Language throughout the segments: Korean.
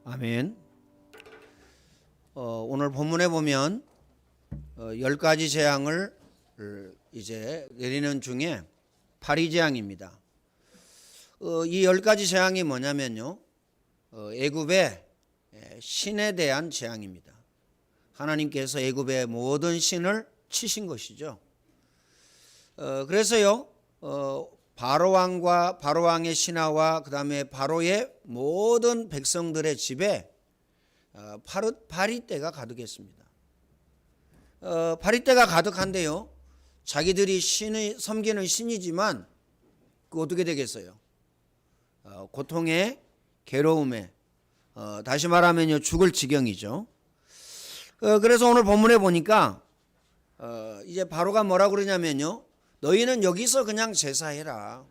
아멘. 오늘 본문에 보면 10가지 재앙을 이제 내리는 중에 8위 재앙입니다. 이 10가지 재앙이 뭐냐면요, 애굽의 신에 대한 재앙입니다. 하나님께서 애굽의 모든 신을 치신 것이죠. 그래서요, 바로왕의 신하와 그 다음에 바로의 모든 백성들의 집에 바리떼가 가득했습니다. 바리떼가 가득한데요, 자기들이 섬기는 신이지만 그 어떻게 되겠어요? 고통에, 괴로움에, 다시 말하면요, 죽을 지경이죠. 그래서 오늘 본문에 보니까 이제 바로가 뭐라고 그러냐면요, 너희는 여기서 그냥 제사해라,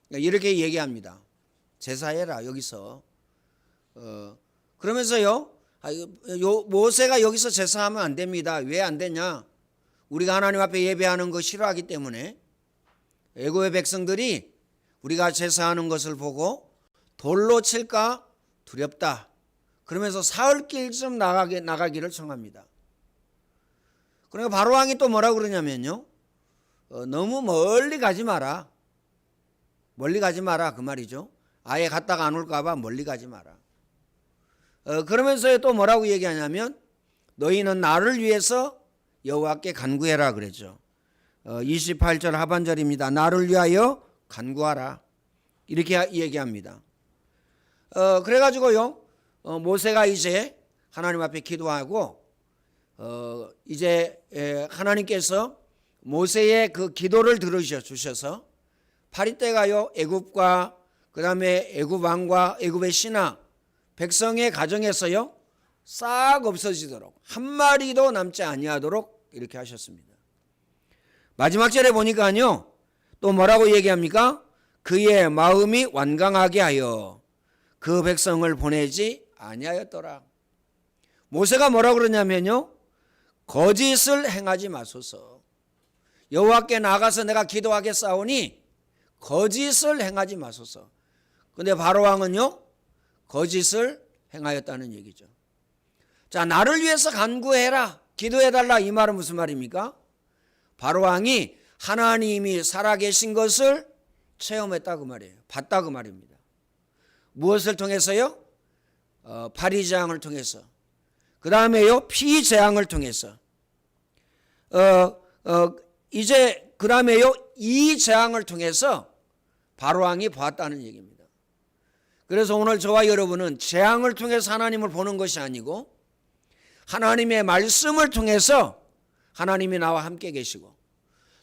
이렇게 얘기합니다. 제사해라 여기서. 그러면서요, 모세가 여기서 제사하면 안 됩니다. 왜 안 되냐? 우리가 하나님 앞에 예배하는 거 싫어하기 때문에 애굽의 백성들이 우리가 제사하는 것을 보고 돌로 칠까 두렵다, 그러면서 사흘길쯤 나가기를 청합니다. 그러니까 바로왕이 또 뭐라고 그러냐면요, 너무 멀리 가지 마라. 멀리 가지 마라 그 말이죠. 아예 갔다가 안 올까 봐 멀리 가지 마라. 그러면서 또 뭐라고 얘기하냐면 너희는 나를 위해서 여호와께 간구해라 그랬죠. 28절 하반절입니다. 나를 위하여 간구하라, 이렇게 얘기합니다. 그래가지고요, 모세가 이제 하나님 앞에 기도하고 이제 하나님께서 모세의 그 기도를 들으셔서 바리떼가요, 애굽과 그 다음에 애굽 왕과 애굽의 신하 백성의 가정에서요 싹 없어지도록, 한 마리도 남지 아니하도록 이렇게 하셨습니다. 마지막 절에 보니까요, 또 뭐라고 얘기합니까? 그의 마음이 완강하게 하여 그 백성을 보내지 아니하였더라. 모세가 뭐라고 그러냐면요, 거짓을 행하지 마소서. 여호와께 나가서 내가 기도하겠사오니 거짓을 행하지 마소서. 근데 바로왕은요, 거짓을 행하였다는 얘기죠. 자, 나를 위해서 간구해라, 기도해달라, 이 말은 무슨 말입니까? 바로왕이 하나님이 살아계신 것을 체험했다 그 말이에요. 봤다 그 말입니다. 무엇을 통해서요? 바리재앙을 통해서, 그 다음에요, 피재앙을 통해서, 이제 그 다음에요, 이 재앙을 통해서 바로왕이 보았다는 얘기입니다. 그래서 오늘 저와 여러분은 재앙을 통해서 하나님을 보는 것이 아니고 하나님의 말씀을 통해서 하나님이 나와 함께 계시고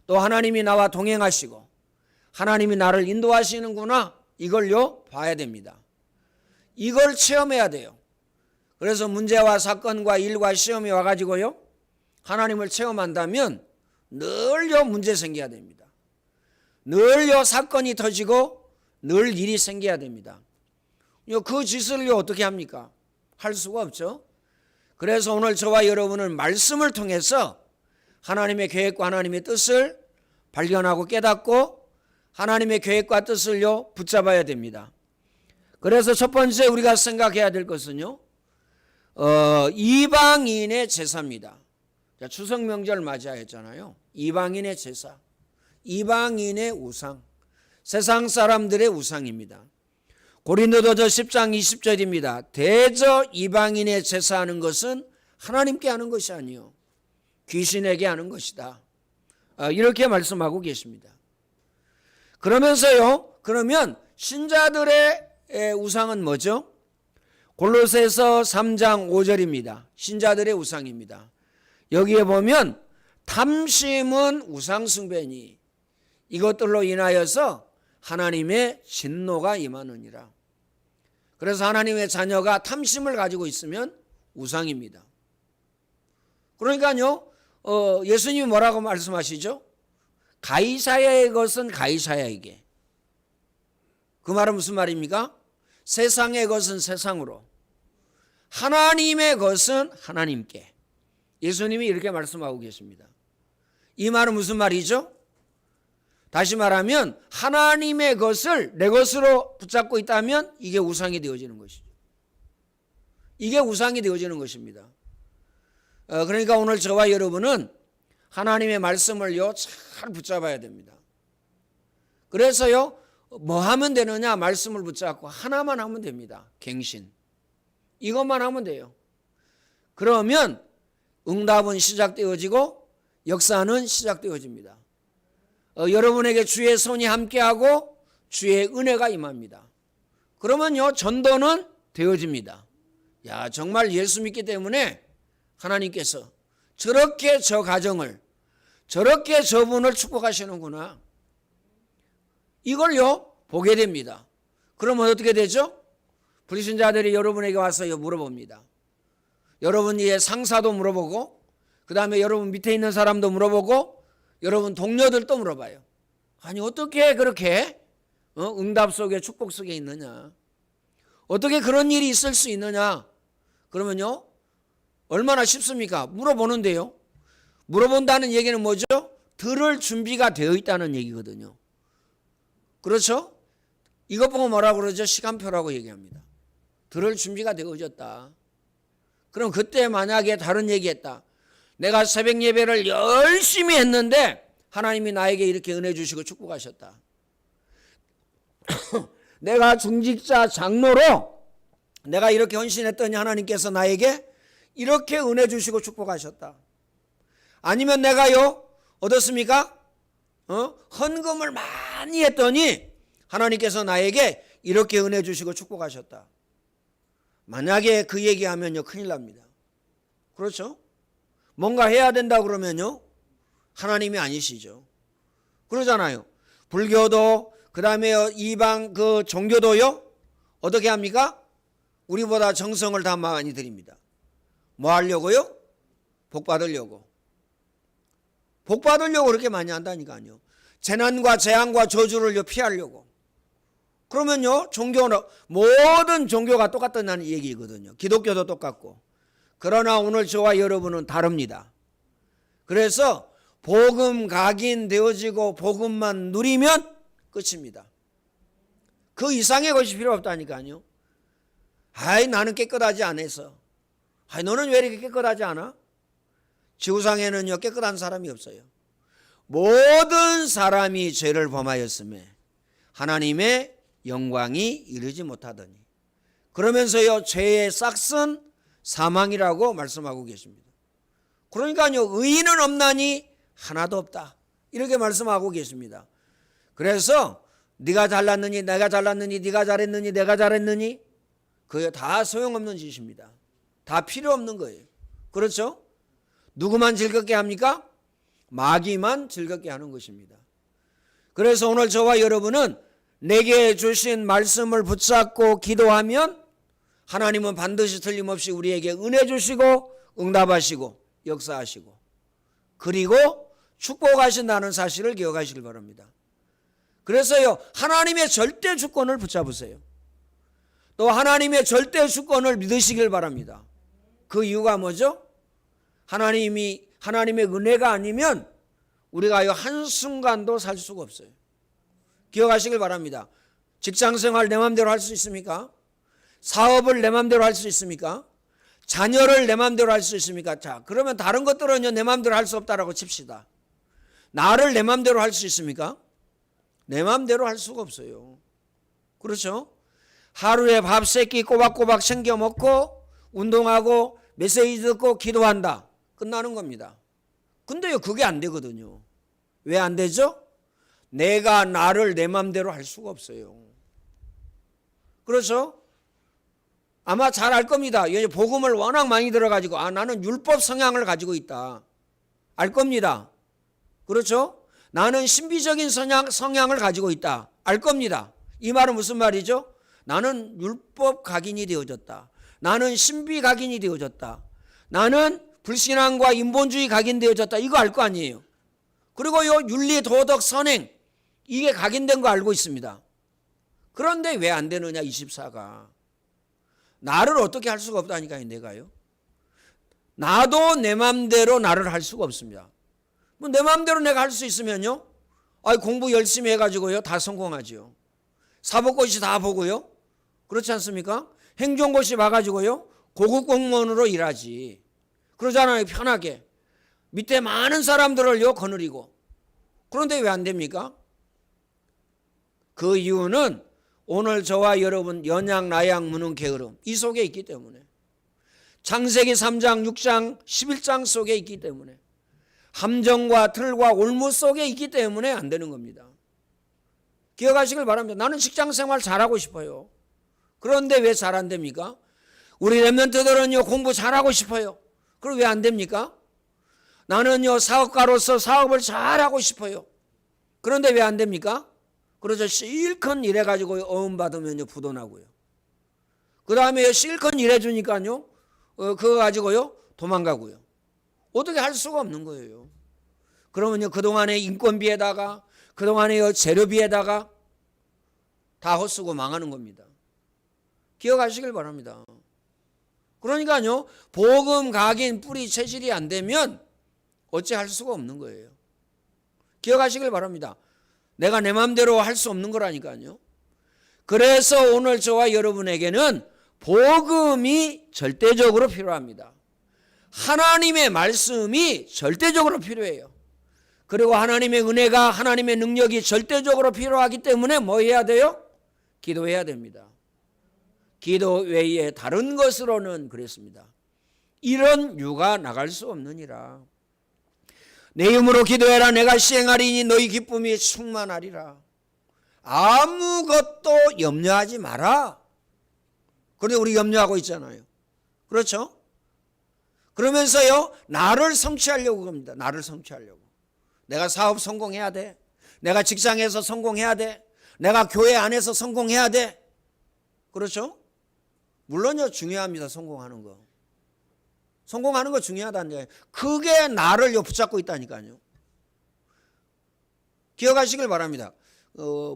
또 하나님이 나와 동행하시고 하나님이 나를 인도하시는구나, 이걸요 봐야 됩니다. 이걸 체험해야 돼요. 그래서 문제와 사건과 일과 시험이 와가지고요, 하나님을 체험한다면 늘요 문제 생겨야 됩니다. 늘요 사건이 터지고 늘 일이 생겨야 됩니다. 그 짓을요 어떻게 합니까? 할 수가 없죠. 그래서 오늘 저와 여러분은 말씀을 통해서 하나님의 계획과 하나님의 뜻을 발견하고 깨닫고 하나님의 계획과 뜻을요 붙잡아야 됩니다. 그래서 첫 번째 우리가 생각해야 될 것은요, 이방인의 제사입니다. 자, 추석 명절 맞이했잖아요. 이방인의 제사, 이방인의 우상, 세상 사람들의 우상입니다. 고린도전서 10장 20절입니다. 대저 이방인의 제사하는 것은 하나님께 하는 것이 아니요 귀신에게 하는 것이다, 이렇게 말씀하고 계십니다. 그러면 신자들의 우상은 뭐죠? 골로새서 3장 5절입니다. 신자들의 우상입니다. 여기에 보면 탐심은 우상숭배니 이것들로 인하여서 하나님의 진노가 임하느니라. 그래서 하나님의 자녀가 탐심을 가지고 있으면 우상입니다. 그러니까요, 예수님이 뭐라고 말씀하시죠? 가이사야의 것은 가이사야에게. 그 말은 무슨 말입니까? 세상의 것은 세상으로, 하나님의 것은 하나님께. 예수님이 이렇게 말씀하고 계십니다. 이 말은 무슨 말이죠? 다시 말하면 하나님의 것을 내 것으로 붙잡고 있다면 이게 우상이 되어지는 것이죠. 이게 우상이 되어지는 것입니다. 그러니까 오늘 저와 여러분은 하나님의 말씀을요 잘 붙잡아야 됩니다. 그래서요 뭐 하면 되느냐? 말씀을 붙잡고 하나만 하면 됩니다. 갱신. 이것만 하면 돼요. 그러면 응답은 시작되어지고 역사는 시작되어집니다. 여러분에게 주의 손이 함께하고 주의 은혜가 임합니다. 그러면요 전도는 되어집니다. 야, 정말 예수 믿기 때문에 하나님께서 저렇게 저 가정을, 저렇게 저분을 축복하시는구나, 이걸요 보게 됩니다. 그러면 어떻게 되죠? 불신자들이 여러분에게 와서 물어봅니다. 여러분의 상사도 물어보고, 그 다음에 여러분 밑에 있는 사람도 물어보고, 여러분 동료들도 물어봐요. 아니 어떻게 그렇게 응답 속에 축복 속에 있느냐, 어떻게 그런 일이 있을 수 있느냐. 그러면요 얼마나 쉽습니까? 물어보는데요, 물어본다는 얘기는 뭐죠? 들을 준비가 되어 있다는 얘기거든요. 그렇죠? 이것 보고 뭐라고 그러죠? 시간표라고 얘기합니다. 들을 준비가 되어졌다. 그럼 그때 만약에 다른 얘기했다. 내가 새벽 예배를 열심히 했는데 하나님이 나에게 이렇게 은혜 주시고 축복하셨다. 내가 중직자 장로로 내가 이렇게 헌신했더니 하나님께서 나에게 이렇게 은혜 주시고 축복하셨다. 아니면 내가요 어떻습니까? 헌금을 많이 했더니 하나님께서 나에게 이렇게 은혜 주시고 축복하셨다. 만약에 그 얘기하면요 큰일 납니다. 그렇죠? 뭔가 해야 된다 그러면요 하나님이 아니시죠. 그러잖아요. 불교도 그 다음에 이방 그 종교도요 어떻게 합니까? 우리보다 정성을 다 많이 드립니다. 뭐 하려고요? 복 받으려고. 복 받으려고 그렇게 많이 한다니까요. 재난과 재앙과 저주를 피하려고. 그러면요 종교는 모든 종교가 똑같다는 얘기거든요. 기독교도 똑같고. 그러나 오늘 저와 여러분은 다릅니다. 그래서 복음 각인되어지고 복음만 누리면 끝입니다. 그 이상의 것이 필요 없다니까요. 아이 나는 깨끗하지 않아서. 아이 너는 왜 이렇게 깨끗하지 않아? 지구상에는요 깨끗한 사람이 없어요. 모든 사람이 죄를 범하였음에 하나님의 영광이 이르지 못하더니. 그러면서요 죄의 싹은 사망이라고 말씀하고 계십니다. 그러니까요 의인은 없나니 하나도 없다 이렇게 말씀하고 계십니다. 그래서 네가 잘났느니 내가 잘났느니 네가 잘했느니 내가 잘했느니 그게 다 소용없는 짓입니다. 다 필요 없는 거예요. 그렇죠? 누구만 즐겁게 합니까? 마귀만 즐겁게 하는 것입니다. 그래서 오늘 저와 여러분은 내게 주신 말씀을 붙잡고 기도하면 하나님은 반드시 틀림없이 우리에게 은혜 주시고 응답하시고 역사하시고 그리고 축복하신다는 사실을 기억하시길 바랍니다. 그래서요 하나님의 절대 주권을 붙잡으세요. 또 하나님의 절대 주권을 믿으시길 바랍니다. 그 이유가 뭐죠? 하나님의 은혜가 아니면 우리가 한순간도 살 수가 없어요. 기억하시길 바랍니다. 직장생활 내 맘대로 할 수 있습니까? 사업을 내 맘대로 할 수 있습니까? 자녀를 내 맘대로 할 수 있습니까? 자, 그러면 다른 것들은요 내 맘대로 할 수 없다라고 칩시다. 나를 내 맘대로 할 수 있습니까? 내 맘대로 할 수가 없어요. 그렇죠? 하루에 밥 3끼 꼬박꼬박 챙겨 먹고 운동하고 메시지 듣고 기도한다. 끝나는 겁니다. 근데요 그게 안 되거든요. 왜 안 되죠? 내가 나를 내 맘대로 할 수가 없어요. 그렇죠? 아마 잘 알 겁니다. 복음을 워낙 많이 들어가지고 나는 율법 성향을 가지고 있다. 알 겁니다. 그렇죠? 나는 신비적인 성향을 가지고 있다. 알 겁니다. 이 말은 무슨 말이죠? 나는 율법 각인이 되어졌다. 나는 신비 각인이 되어졌다. 나는 불신앙과 인본주의 각인되어졌다. 이거 알 거 아니에요. 그리고요 윤리 도덕 선행 이게 각인된 거 알고 있습니다. 그런데 왜 안 되느냐 24가. 나를 어떻게 할 수가 없다니까요. 내가요. 나도 내 맘대로 나를 할 수가 없습니다. 뭐 내 맘대로 내가 할 수 있으면요 공부 열심히 해가지고요 다 성공하지요. 사법고시 다 보고요. 그렇지 않습니까? 행정고시 봐가지고요 고급 공무원으로 일하지. 그러잖아요. 편하게. 밑에 많은 사람들을요 거느리고. 그런데 왜 안 됩니까? 그 이유는 오늘 저와 여러분 연양, 나양, 무능, 게으름 이 속에 있기 때문에, 창세기 3장, 6장, 11장 속에 있기 때문에, 함정과 틀과 올무 속에 있기 때문에 안 되는 겁니다. 기억하시길 바랍니다. 나는 직장생활 잘하고 싶어요. 그런데 왜 잘 안 됩니까? 우리 랩런트들은요 공부 잘하고 싶어요. 그럼 왜 안 됩니까? 나는요 사업가로서 사업을 잘하고 싶어요. 그런데 왜 안 됩니까? 그래서 실컷 일해가지고 어음받으면요 부도나고요. 그 다음에 실컷 일해주니까요 그거 가지고요 도망가고요. 어떻게 할 수가 없는 거예요. 그러면요 그동안의 인건비에다가 그동안의 재료비에다가 다 헛쓰고 망하는 겁니다. 기억하시길 바랍니다. 그러니까요 복음 각인 뿌리 체질이 안 되면 어찌 할 수가 없는 거예요. 기억하시길 바랍니다. 내가 내 마음대로 할 수 없는 거라니까요. 그래서 오늘 저와 여러분에게는 복음이 절대적으로 필요합니다. 하나님의 말씀이 절대적으로 필요해요. 그리고 하나님의 은혜가, 하나님의 능력이 절대적으로 필요하기 때문에 뭐 해야 돼요? 기도해야 됩니다. 기도 외에 다른 것으로는 그랬습니다. 이런 유가 나갈 수 없느니라. 내 이름으로 기도해라. 내가 시행하리니 너희 기쁨이 충만하리라. 아무것도 염려하지 마라. 그런데 우리 염려하고 있잖아요. 그렇죠? 그러면서요 나를 성취하려고 합니다. 나를 성취하려고. 내가 사업 성공해야 돼. 내가 직장에서 성공해야 돼. 내가 교회 안에서 성공해야 돼. 그렇죠? 물론요 중요합니다. 성공하는 거. 성공하는 거 중요하다는 거예요. 그게 나를 붙잡고 있다니까요. 기억하시길 바랍니다.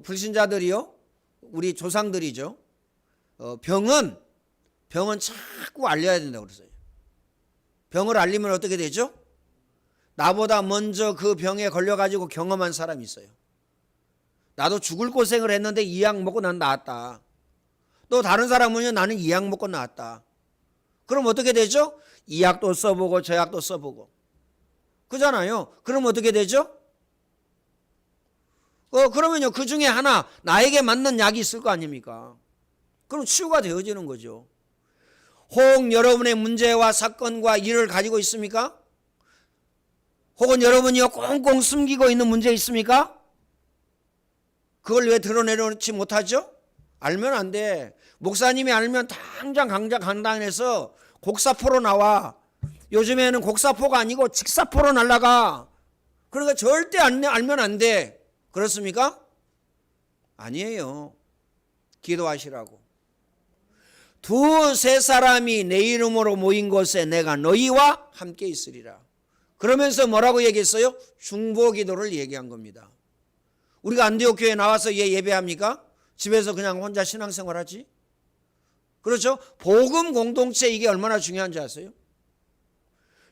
불신자들이요, 우리 조상들이죠. 병은 자꾸 알려야 된다고 그랬어요. 병을 알리면 어떻게 되죠? 나보다 먼저 그 병에 걸려가지고 경험한 사람이 있어요. 나도 죽을 고생을 했는데 이 약 먹고 난 나았다. 또 다른 사람은요 나는 이 약 먹고 나았다. 그럼 어떻게 되죠? 이 약도 써보고 저 약도 써보고 그잖아요. 그럼 어떻게 되죠? 그러면요 그 중에 하나 나에게 맞는 약이 있을 거 아닙니까? 그럼 치유가 되어지는 거죠. 혹 여러분의 문제와 사건과 일을 가지고 있습니까? 혹은 여러분이 꽁꽁 숨기고 있는 문제 있습니까? 그걸 왜 드러내놓지 못하죠? 알면 안 돼. 목사님이 알면 당장 강당에서 곡사포로 나와. 요즘에는 곡사포가 아니고 직사포로 날아가. 그러니까 절대 알면 안 돼. 그렇습니까? 아니에요. 기도하시라고. 두세 사람이 내 이름으로 모인 곳에 내가 너희와 함께 있으리라. 그러면서 뭐라고 얘기했어요? 중보기도를 얘기한 겁니다. 우리가 안디옥 교회에 나와서 예배합니까? 집에서 그냥 혼자 신앙생활하지? 그렇죠? 복음 공동체 이게 얼마나 중요한지 아세요?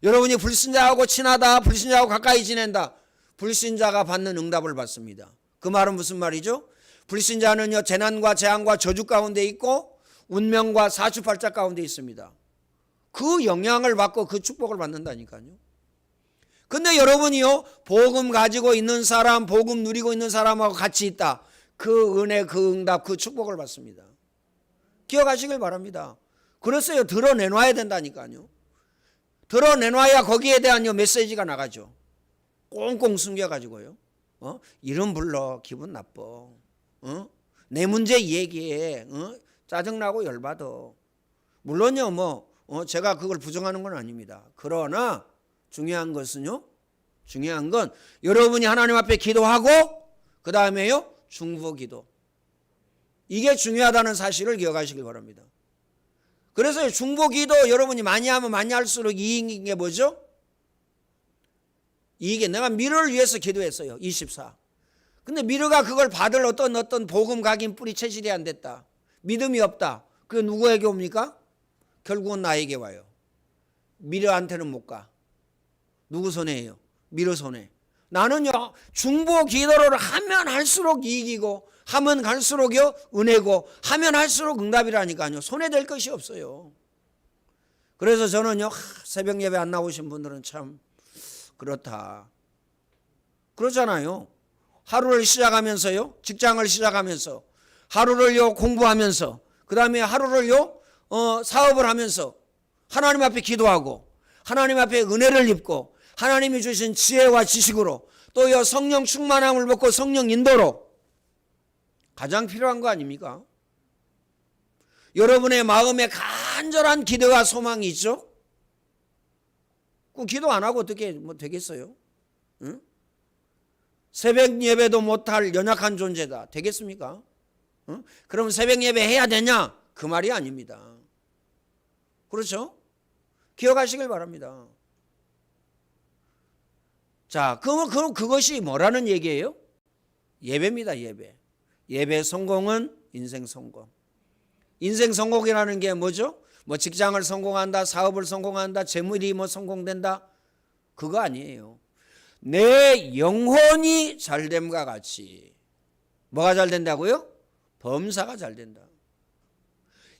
여러분이 불신자하고 친하다, 불신자하고 가까이 지낸다. 불신자가 받는 응답을 받습니다. 그 말은 무슨 말이죠? 불신자는요 재난과 재앙과 저주 가운데 있고 운명과 사주팔자 가운데 있습니다. 그 영향을 받고 그 축복을 받는다니까요. 근데 여러분이요 복음 가지고 있는 사람, 복음 누리고 있는 사람하고 같이 있다. 그 은혜, 그 응답, 그 축복을 받습니다. 기억하시길 바랍니다. 그래서요 드러내놔야 된다니까요. 드러내놔야 거기에 대한 메시지가 나가죠. 꽁꽁 숨겨가지고요. 이름 불러 기분 나빠. 내 문제 얘기해. 짜증나고 열받아. 물론요 제가 그걸 부정하는 건 아닙니다. 그러나 중요한 것은요. 중요한 건 여러분이 하나님 앞에 기도하고 그 다음에요 중보기도. 이게 중요하다는 사실을 기억하시길 바랍니다. 그래서 중보기도 여러분이 많이 하면 많이 할수록 이익인 게 뭐죠? 이게 내가 미르를 위해서 기도했어요. 24. 근데 미르가 그걸 받을 어떤 복음 각인 뿌리 체질이 안 됐다. 믿음이 없다. 그게 누구에게 옵니까? 결국은 나에게 와요. 미르한테는 못 가. 누구 손해예요? 미르 손해. 나는요 중보 기도를 하면 할수록 이익이고 하면 갈수록요 은혜고 하면 할수록 응답이라니까요. 손해될 것이 없어요. 그래서 저는요, 새벽 예배 안 나오신 분들은 참 그렇다. 그렇잖아요. 하루를 시작하면서요, 직장을 시작하면서, 하루를요, 공부하면서, 그 다음에 하루를요, 사업을 하면서, 하나님 앞에 기도하고, 하나님 앞에 은혜를 입고, 하나님이 주신 지혜와 지식으로, 또요, 성령 충만함을 받고 성령 인도로, 가장 필요한 거 아닙니까? 여러분의 마음에 간절한 기대와 소망이 있죠? 그 기도 안 하고 어떻게 되겠어요? 응? 새벽 예배도 못할 연약한 존재다. 되겠습니까? 응? 그럼 새벽 예배 해야 되냐? 그 말이 아닙니다. 그렇죠? 기억하시길 바랍니다. 자, 그럼 그것이 뭐라는 얘기예요? 예배입니다, 예배. 예배 성공은 인생 성공. 인생 성공이라는 게 뭐죠? 뭐 직장을 성공한다, 사업을 성공한다, 재물이 뭐 성공된다. 그거 아니에요. 내 영혼이 잘됨과 같이. 뭐가 잘 된다고요? 범사가 잘 된다.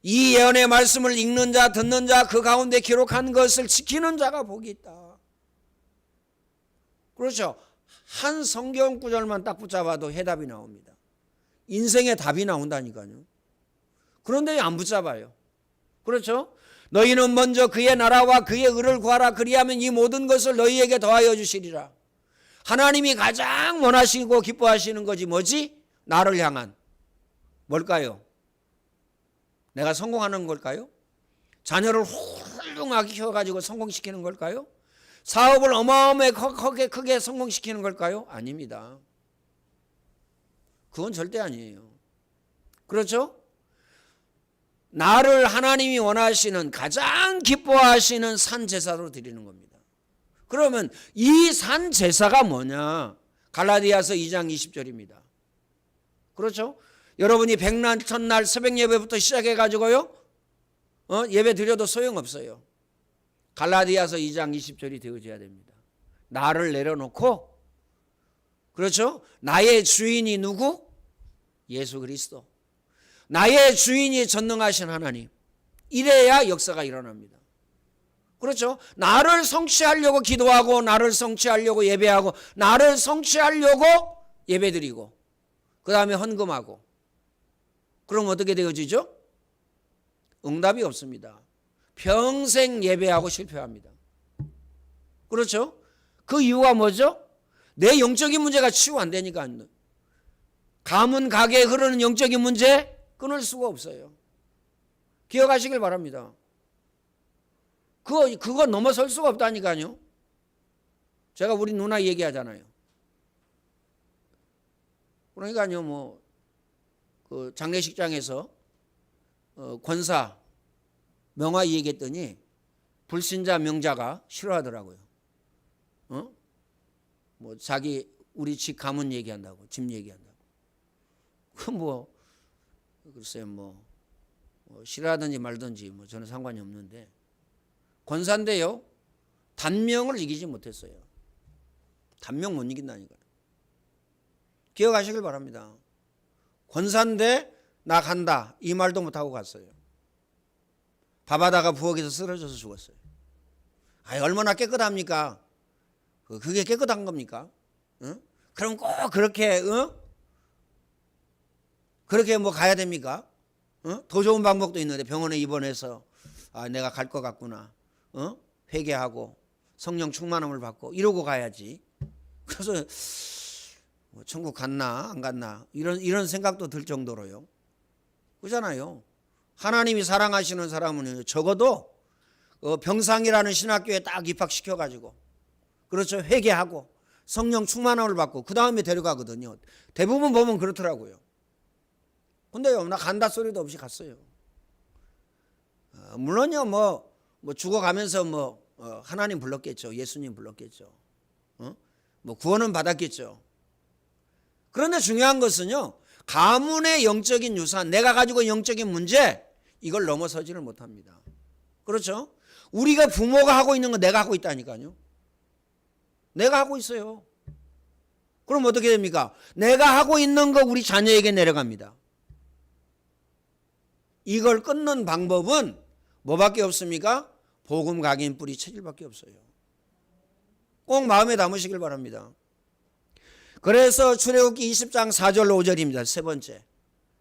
이 예언의 말씀을 읽는 자, 듣는 자, 그 가운데 기록한 것을 지키는 자가 복이 있다. 그렇죠. 한 성경 구절만 딱 붙잡아도 해답이 나옵니다. 인생의 답이 나온다니까요. 그런데 안 붙잡아요. 그렇죠? 너희는 먼저 그의 나라와 그의 의를 구하라. 그리하면 이 모든 것을 너희에게 더하여 주시리라. 하나님이 가장 원하시고 기뻐하시는 것이 뭐지? 나를 향한. 뭘까요? 내가 성공하는 걸까요? 자녀를 훌륭하게 키워가지고 성공시키는 걸까요? 사업을 어마어마하게 크게 성공시키는 걸까요? 아닙니다. 그건 절대 아니에요. 그렇죠? 나를 하나님이 원하시는 가장 기뻐하시는 산 제사로 드리는 겁니다. 그러면 이 산 제사가 뭐냐? 갈라디아서 2장 20절입니다. 그렇죠? 여러분이 백날 첫날 새벽 예배부터 시작해 가지고요, 예배 드려도 소용없어요. 갈라디아서 2장 20절이 되어져야 됩니다. 나를 내려놓고, 그렇죠? 나의 주인이 누구? 예수 그리스도. 나의 주인이 전능하신 하나님. 이래야 역사가 일어납니다. 그렇죠? 나를 성취하려고 기도하고, 나를 성취하려고 예배하고, 나를 성취하려고 예배드리고, 그 다음에 헌금하고. 그럼 어떻게 되어지죠? 응답이 없습니다. 평생 예배하고 실패합니다. 그렇죠? 그 이유가 뭐죠? 내 영적인 문제가 치유 안 되니까. 가문 가게에 흐르는 영적인 문제 끊을 수가 없어요. 기억하시길 바랍니다. 그거 넘어설 수가 없다니까요. 제가 우리 누나 얘기하잖아요. 그러니까요, 그 장례식장에서 권사 명화 얘기했더니 불신자 명자가 싫어하더라고요. 자기 우리 집 가문 얘기한다고, 집 얘기한다고. 글쎄요, 싫어하든지 말든지 저는 상관이 없는데, 권사인데요, 단명을 이기지 못했어요. 단명 못 이긴다니까요. 기억하시길 바랍니다. 권사인데 나 간다 이 말도 못하고 갔어요. 밥하다가 부엌에서 쓰러져서 죽었어요. 얼마나 깨끗합니까? 그게 깨끗한 겁니까? 응? 그럼 꼭 그렇게 그렇게 가야 됩니까? 더 좋은 방법도 있는데, 병원에 입원해서 내가 갈 것 같구나, 회개하고 성령 충만함을 받고 이러고 가야지. 그래서 천국 갔나 안 갔나 이런 생각도 들 정도로요. 그렇잖아요. 하나님이 사랑하시는 사람은 적어도 병상이라는 신학교에 딱 입학시켜가지고, 그렇죠, 회개하고 성령 충만함을 받고 그 다음에 데려가거든요. 대부분 보면 그렇더라고요. 근데요, 나 간다 소리도 없이 갔어요. 물론요, 죽어가면서 하나님 불렀겠죠. 예수님 불렀겠죠. 구원은 받았겠죠. 그런데 중요한 것은요, 가문의 영적인 유산, 내가 가지고 영적인 문제, 이걸 넘어서지를 못합니다. 그렇죠? 우리가 부모가 하고 있는 거 내가 하고 있다니까요. 내가 하고 있어요. 그럼 어떻게 됩니까? 내가 하고 있는 거 우리 자녀에게 내려갑니다. 이걸 끊는 방법은 뭐밖에 없습니까? 복음 각인 뿌리 체질밖에 없어요. 꼭 마음에 담으시길 바랍니다. 그래서 출애굽기 20장 4절 5절입니다. 세 번째.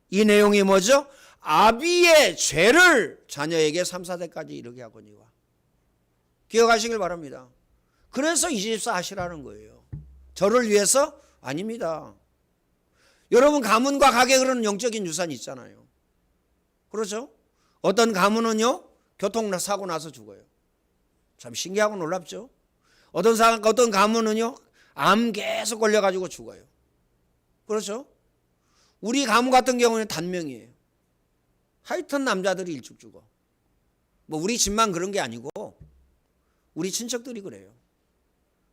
이 내용이 뭐죠? 아비의 죄를 자녀에게 3, 4대까지 이르게 하거니와. 기억하시길 바랍니다. 그래서 24 하시라는 거예요. 저를 위해서? 아닙니다. 여러분 가문과 가게 그러는 영적인 유산이 있잖아요. 그렇죠? 어떤 가문은요 교통사고 나서 죽어요. 참 신기하고 놀랍죠? 어떤 가문은요 암 계속 걸려가지고 죽어요. 그렇죠? 우리 가문 같은 경우는 단명이에요. 하여튼 남자들이 일찍 죽어. 뭐 우리 집만 그런 게 아니고 우리 친척들이 그래요.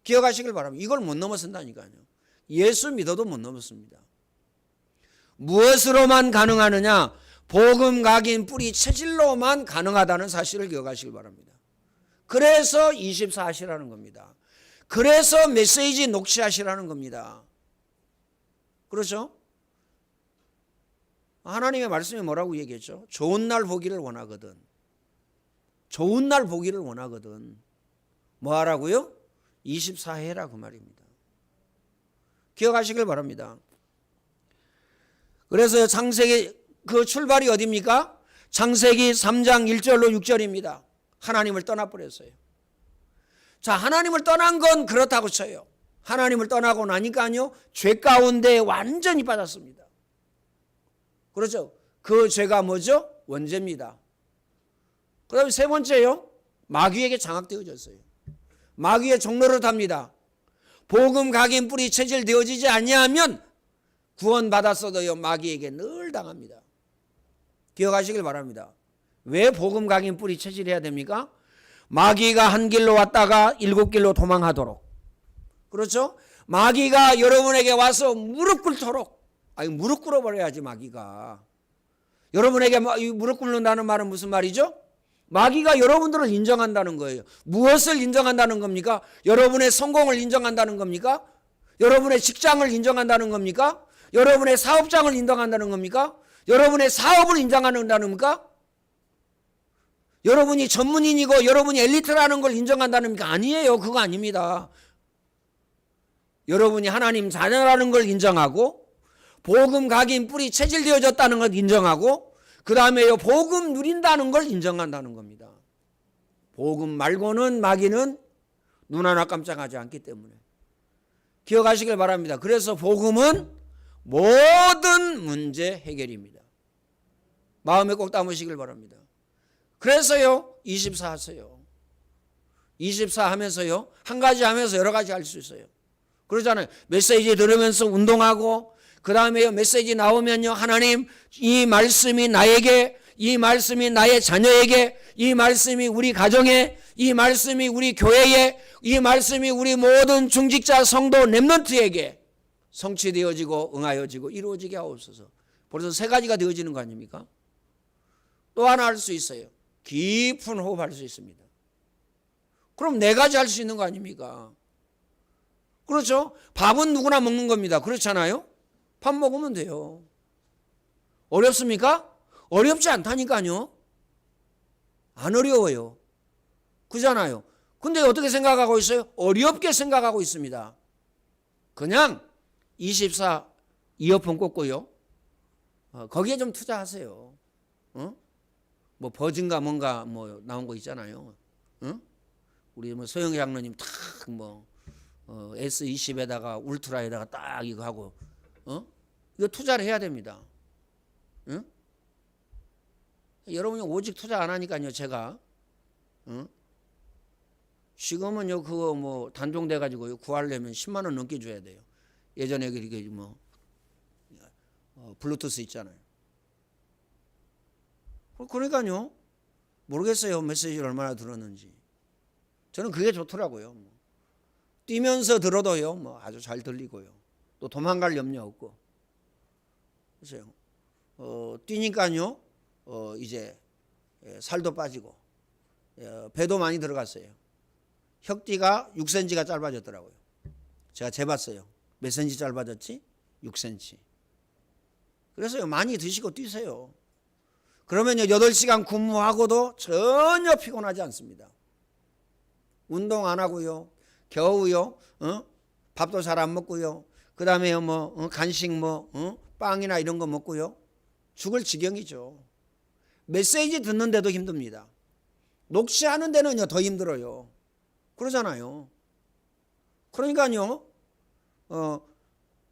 기억하시길 바랍니다. 이걸 못 넘어선다니까요. 예수 믿어도 못 넘었습니다. 무엇으로만 가능하느냐? 복음 각인 뿌리 체질로만 가능하다는 사실을 기억하시길 바랍니다. 그래서 24 하시라는 겁니다. 그래서 메시지 녹취하시라는 겁니다. 그렇죠? 하나님의 말씀이 뭐라고 얘기했죠? 좋은 날 보기를 원하거든. 좋은 날 보기를 원하거든. 뭐 하라고요? 24 해라 그 말입니다. 기억하시길 바랍니다. 그래서 창세기 그 출발이 어디입니까? 창세기 3장 1절로 6절입니다. 하나님을 떠나버렸어요. 자, 하나님을 떠난 건 그렇다고 쳐요. 하나님을 떠나고 나니까요 죄 가운데 완전히 빠졌습니다. 그렇죠? 그 죄가 뭐죠? 원죄입니다. 그 다음에 세 번째요, 마귀에게 장악되어졌어요. 마귀의 종로를 탑니다. 복음 각인 뿌리 체질되어지지 아니하면 구원받았어도요 마귀에게 늘 당합니다. 기억하시길 바랍니다. 왜 복음 각인 뿌리 체질해야 됩니까? 마귀가 한 길로 왔다가 7길로 도망하도록. 그렇죠? 마귀가 여러분에게 와서 무릎 꿇도록. 아니 무릎 꿇어버려야지 마귀가. 여러분에게 무릎 꿇는다는 말은 무슨 말이죠? 마귀가 여러분들을 인정한다는 거예요. 무엇을 인정한다는 겁니까? 여러분의 성공을 인정한다는 겁니까? 여러분의 직장을 인정한다는 겁니까? 여러분의 사업장을 인정한다는 겁니까? 여러분의 사업을 인정한다는 겁니까? 여러분이 전문인이고 여러분이 엘리트라는 걸 인정한다는 겁니까? 아니에요. 그거 아닙니다. 여러분이 하나님 자녀라는 걸 인정하고 복음 각인 뿌리 체질되어졌다는 걸 인정하고 그 다음에 복음 누린다는 걸 인정한다는 겁니다. 복음 말고는 마귀는 눈 하나 깜짝하지 않기 때문에 기억하시길 바랍니다. 그래서 복음은 모든 문제 해결입니다. 마음에 꼭 담으시길 바랍니다. 그래서요 24 하세요. 24 하면서요 한 가지 하면서 여러 가지 할 수 있어요. 그러잖아요. 메시지 들으면서 운동하고 그 다음에 메시지 나오면요 하나님 이 말씀이 나에게, 이 말씀이 나의 자녀에게, 이 말씀이 우리 가정에, 이 말씀이 우리 교회에, 이 말씀이 우리 모든 중직자 성도 렘넌트에게 성취되어지고 응하여지고 이루어지게 하옵소서. 벌써 세 가지가 되어지는 거 아닙니까? 또 하나 할 수 있어요. 깊은 호흡할 수 있습니다. 그럼 네 가지 할 수 있는 거 아닙니까? 그렇죠? 밥은 누구나 먹는 겁니다. 그렇잖아요? 밥 먹으면 돼요. 어렵습니까? 어렵지 않다니까요. 안 어려워요. 그잖아요. 근데 어떻게 생각하고 있어요? 어렵게 생각하고 있습니다. 그냥 24 이어폰 꽂고요. 거기에 좀 투자하세요. 뭐 버진가 뭔가 뭐 나온 거 있잖아요. 우리 뭐 소영 장로님 탁 뭐 S20에다가 울트라에다가 딱 이거 하고 이거 투자를 해야 됩니다. 여러분이 오직 투자 안 하니까요. 제가 지금은요 그거 뭐 단종돼 가지고요 구하려면 10만 원 넘게 줘야 돼요. 예전에 그게 뭐 블루투스 있잖아요. 그러니까요 모르겠어요 메시지를 얼마나 들었는지. 저는 그게 좋더라고요. 뛰면서 들어도요 뭐 아주 잘 들리고요. 또 도망갈 염려 없고. 그래서 뛰니까요 이제 살도 빠지고 배도 많이 들어갔어요. 혁띠가 6cm가 짧아졌더라고요. 제가 재봤어요. 몇 cm 짧아졌지? 6cm. 그래서요 많이 드시고 뛰세요. 그러면요 8시간 근무하고도 전혀 피곤하지 않습니다. 운동 안 하고요. 겨우요. 밥도 잘 안 먹고요. 그 다음에 간식 빵이나 이런 거 먹고요. 죽을 지경이죠. 메시지 듣는데도 힘듭니다. 녹취하는 데는요 더 힘들어요. 그러잖아요. 그러니까요.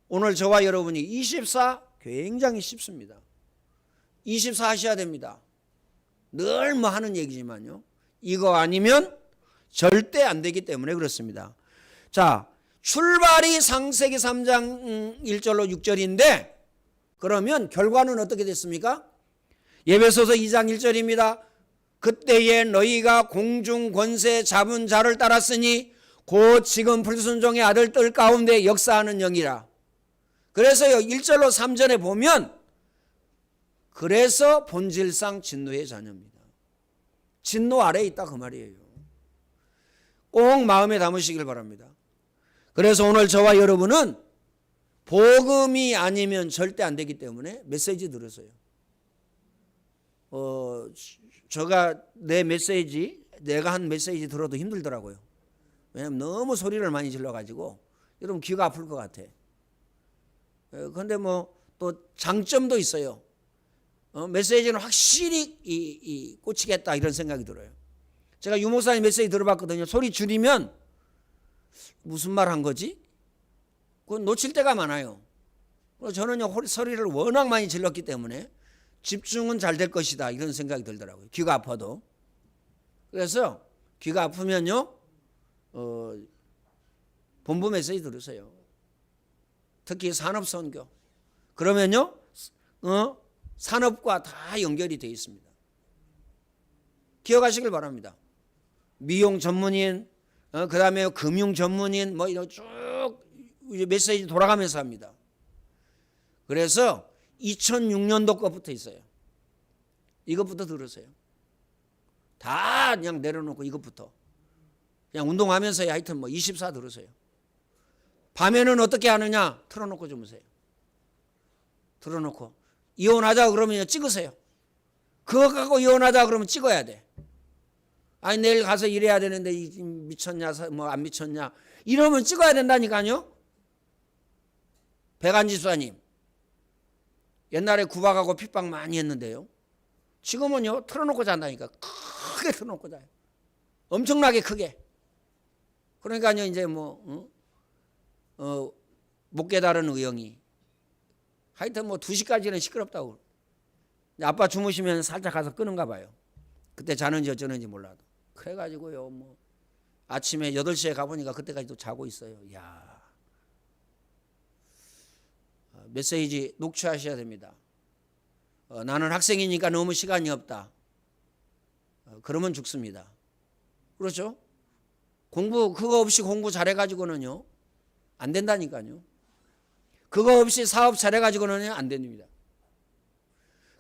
오늘 저와 여러분이 24 굉장히 쉽습니다. 24 하셔야 됩니다. 늘 하는 얘기지만요. 이거 아니면 절대 안 되기 때문에 그렇습니다. 자, 출발이 창세기 3장 1절로 6절인데 그러면 결과는 어떻게 됐습니까? 에베소서 2장 1절입니다. 그때에 너희가 공중 권세 잡은 자를 따랐으니 곧 지금 불순종의 아들들 가운데 역사하는 영이라. 그래서요 1절로 3절에 보면 그래서 본질상 진노의 자녀입니다. 진노 아래에 있다 그 말이에요. 꼭 마음에 담으시길 바랍니다. 그래서 오늘 저와 여러분은 복음이 아니면 절대 안 되기 때문에 메시지 들으세요. 제가 내가 한 메시지 들어도 힘들더라고요. 왜냐하면 너무 소리를 많이 질러가지고 여러분 귀가 아플 것 같아. 그런데 또 장점도 있어요. 메시지는 확실히 꽂히겠다 이런 생각이 들어요. 제가 유 목사님 메시지 들어봤거든요. 소리 줄이면 무슨 말 한 거지? 그건 놓칠 때가 많아요. 저는요 소리를 워낙 많이 질렀기 때문에 집중은 잘 될 것이다 이런 생각이 들더라고요. 귀가 아파도. 그래서 귀가 아프면요 본부 메시지 들으세요. 특히 산업선교. 그러면요 산업과 다 연결이 되어 있습니다. 기억하시길 바랍니다. 미용 전문인, 그 다음에 금융 전문인 이런 쭉 메시지 돌아가면서 합니다. 그래서 2006년도 것부터 있어요. 이것부터 들으세요. 다 그냥 내려놓고 이것부터. 그냥 운동하면서 하여튼 24 들으세요. 밤에는 어떻게 하느냐? 틀어놓고 주무세요. 틀어놓고. 이혼하자 그러면 찍으세요. 그거 갖고 이혼하자 그러면 찍어야 돼. 아니 내일 가서 일해야 되는데 미쳤냐 안 미쳤냐 이러면 찍어야 된다니까요. 백안지수사님 옛날에 구박하고 핍박 많이 했는데요. 지금은요 틀어놓고 잔다니까. 크게 틀어놓고 자요. 엄청나게 크게. 그러니까요 이제 못 깨달은 의형이 하여튼 2시까지는 시끄럽다고. 아빠 주무시면 살짝 가서 끄는가 봐요. 그때 자는지 어쩌는지 몰라도. 그래가지고요 아침에 8시에 가보니까 그때까지도 자고 있어요. 이야. 메시지 녹취하셔야 됩니다. 나는 학생이니까 너무 시간이 없다. 그러면 죽습니다. 그렇죠? 그거 없이 공부 잘해가지고는요 안 된다니까요. 그거 없이 사업 잘해가지고는 안 됩니다.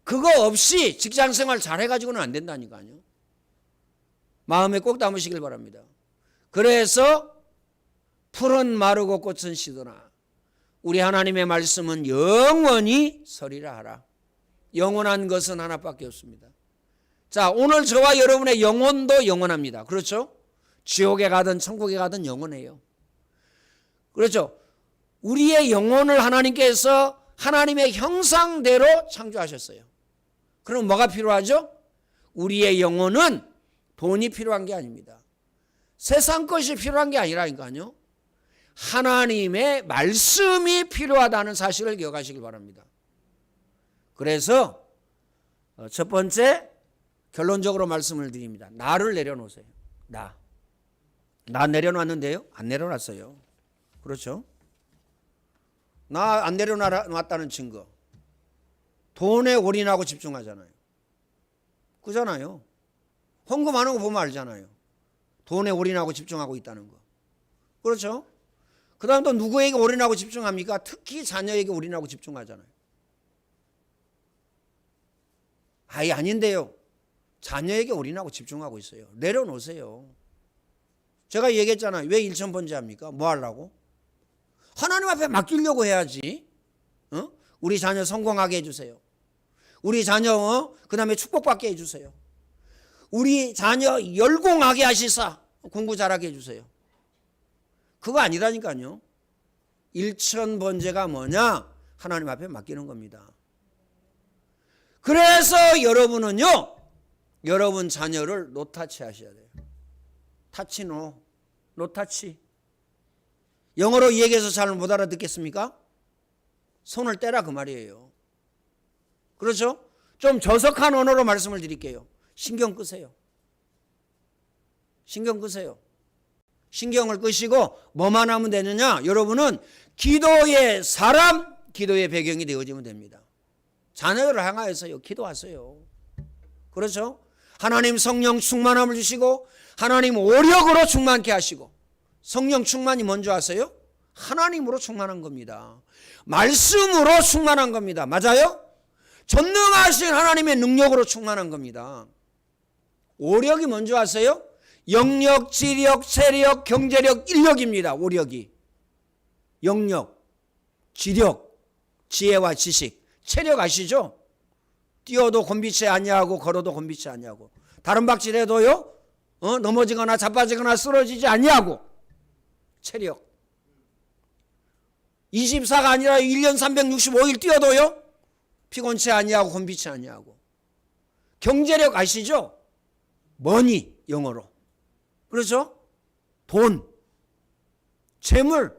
그거 없이 직장생활 잘해가지고는 안 된다니까요. 마음에 꼭 담으시길 바랍니다. 그래서 풀은 마르고 꽃은 시드나 우리 하나님의 말씀은 영원히 서리라 하라. 영원한 것은 하나밖에 없습니다. 자, 오늘 저와 여러분의 영혼도 영원합니다. 그렇죠? 지옥에 가든 천국에 가든 영원해요. 그렇죠? 우리의 영혼을 하나님께서 하나님의 형상대로 창조하셨어요. 그럼 뭐가 필요하죠? 우리의 영혼은 돈이 필요한 게 아닙니다. 세상 것이 필요한 게 아니라니까요. 하나님의 말씀이 필요하다는 사실을 기억하시길 바랍니다. 그래서 첫 번째 결론적으로 말씀을 드립니다. 나를 내려놓으세요. 나 내려놨는데요? 안 내려놨어요. 그렇죠? 나 안 내려놨다는 증거. 돈에 올인하고 집중하잖아요. 그잖아요. 헌금하는 거 보면 알잖아요. 돈에 올인하고 집중하고 있다는 거. 그렇죠? 그 다음 또 누구에게 올인하고 집중합니까? 특히 자녀에게 올인하고 집중하잖아요. 아닌데요. 자녀에게 올인하고 집중하고 있어요. 내려놓으세요. 제가 얘기했잖아요. 왜 일천번째 합니까? 뭐 하려고? 하나님 앞에 맡기려고 해야지. 우리 자녀 성공하게 해주세요. 우리 자녀 그 다음에 축복받게 해주세요. 우리 자녀 열공하게 하시사 공부 잘하게 해주세요. 그거 아니라니까요. 일천번제가 뭐냐? 하나님 앞에 맡기는 겁니다. 그래서 여러분은요, 여러분 자녀를 노타치 하셔야 돼요. 타치 노타치. 영어로 얘기해서 잘 못 알아듣겠습니까? 손을 떼라 그 말이에요. 그렇죠? 좀 저속한 언어로 말씀을 드릴게요. 신경 끄세요. 신경 끄세요. 신경을 끄시고 뭐만 하면 되느냐? 여러분은 기도의 사람, 기도의 배경이 되어지면 됩니다. 자녀를 향하여서요, 기도하세요. 그렇죠? 하나님 성령 충만함을 주시고 하나님 오력으로 충만케 하시고. 성령 충만이 뭔지 아세요? 하나님으로 충만한 겁니다. 말씀으로 충만한 겁니다. 맞아요? 전능하신 하나님의 능력으로 충만한 겁니다. 오력이 뭔지 아세요? 영력, 지력, 체력, 경제력, 인력입니다. 오력이. 영력, 지력, 지혜와 지식, 체력 아시죠? 뛰어도 곤비치 아니하고 걸어도 곤비치 아니하고 다른 박질해도요 넘어지거나 자빠지거나 쓰러지지 아니하고 체력. 24가 아니라 1년 365일 뛰어도요 피곤치 아니하고 곤비치 아니하고. 경제력 아시죠? 머니 영어로. 그렇죠? 돈, 재물.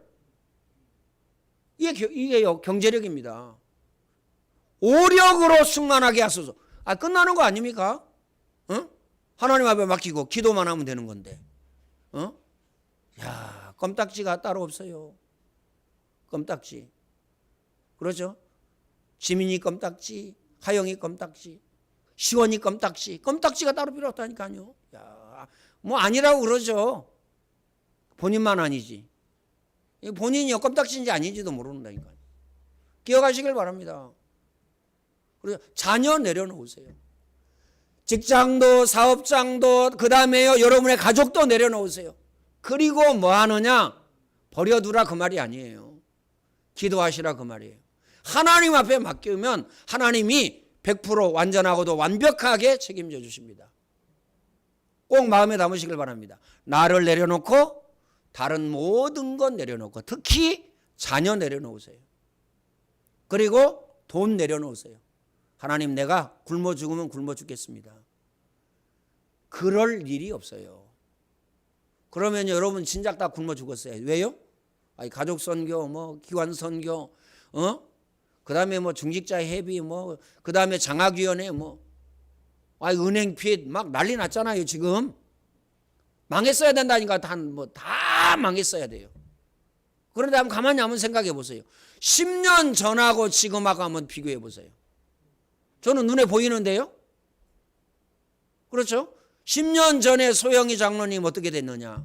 이게 경제력입니다. 오력으로 충만하게 하소서. 끝나는 거 아닙니까? 하나님 앞에 맡기고 기도만 하면 되는 건데. 야, 껌딱지가 따로 없어요. 껌딱지. 그렇죠? 지민이 껌딱지, 하영이 껌딱지, 시원이 껌딱지. 껌딱지가 따로 필요 없다니까요. 야, 뭐 아니라고 그러죠. 본인만 아니지. 본인이 껌딱지인지 아닌지도 모르는다니까요. 기억하시길 바랍니다. 그래서 자녀 내려놓으세요. 직장도 사업장도 그다음에요 여러분의 가족도 내려놓으세요. 그리고 뭐 하느냐? 버려두라 그 말이 아니에요. 기도하시라 그 말이에요. 하나님 앞에 맡기면 하나님이 100% 완전하고도 완벽하게 책임져 주십니다. 꼭 마음에 담으시길 바랍니다. 나를 내려놓고 다른 모든 것 내려놓고 특히 자녀 내려놓으세요. 그리고 돈 내려놓으세요. 하나님 내가 굶어 죽으면 굶어 죽겠습니다. 그럴 일이 없어요. 그러면 여러분 진작 다 굶어 죽었어요. 왜요? 가족 선교, 뭐 기관 선교, 그다음에 뭐 중직자 회비, 뭐 그다음에 장학위원회, 뭐 은행 빚 막 난리 났잖아요. 지금 망했어야 된다니까. 다 망했어야 돼요. 그런데 한번 가만히 한번 생각해 보세요. 10년 전하고 지금하고 한번 비교해 보세요. 저는 눈에 보이는데요. 그렇죠? 10년 전에 소영이 장로님 어떻게 됐느냐?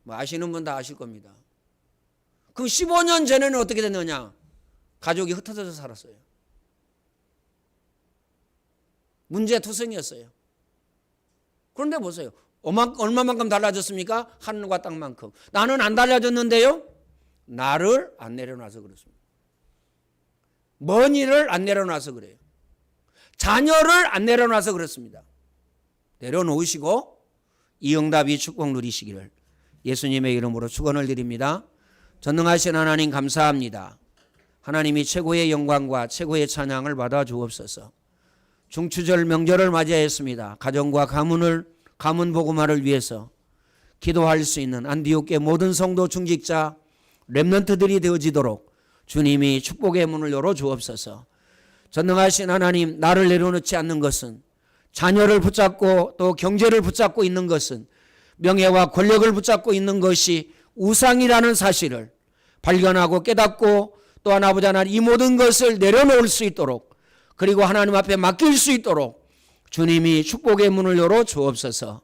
뭐 아시는 분 다 아실 겁니다. 그럼 15년 전에는 어떻게 됐느냐? 가족이 흩어져서 살았어요. 문제투성이었어요. 그런데 보세요. 얼마만큼 달라졌습니까? 하늘과 땅만큼. 나는 안 달라졌는데요. 나를 안 내려놔서 그렇습니다. 먼 일을 안 내려놔서 그래요. 자녀를 안 내려놔서 그렇습니다. 내려놓으시고 이 응답이 축복 누리시기를 예수님의 이름으로 축원을 드립니다. 전능하신 하나님 감사합니다. 하나님이 최고의 영광과 최고의 찬양을 받아 주옵소서. 중추절 명절을 맞이했습니다. 가정과 가문 복음화를 위해서 기도할 수 있는 안디옥의 모든 성도 중직자 렘넌트들이 되어지도록 주님이 축복의 문을 열어 주옵소서. 전능하신 하나님, 나를 내려놓지 않는 것은, 자녀를 붙잡고 또 경제를 붙잡고 있는 것은, 명예와 권력을 붙잡고 있는 것이 우상이라는 사실을 발견하고 깨닫고 또한 아버지 하나님 이 모든 것을 내려놓을 수 있도록, 그리고 하나님 앞에 맡길 수 있도록 주님이 축복의 문을 열어 주옵소서.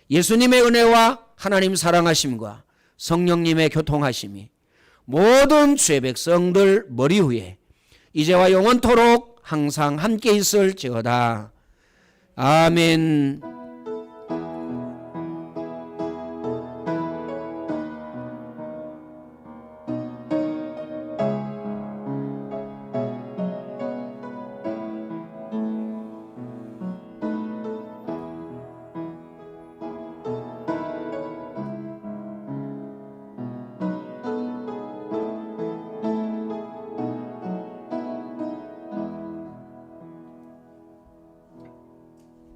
예수님의 은혜와 하나님 사랑하심과 성령님의 교통하심이 모든 주의 백성들 머리 위에 이제와 영원토록 항상 함께 있을지어다. 아멘.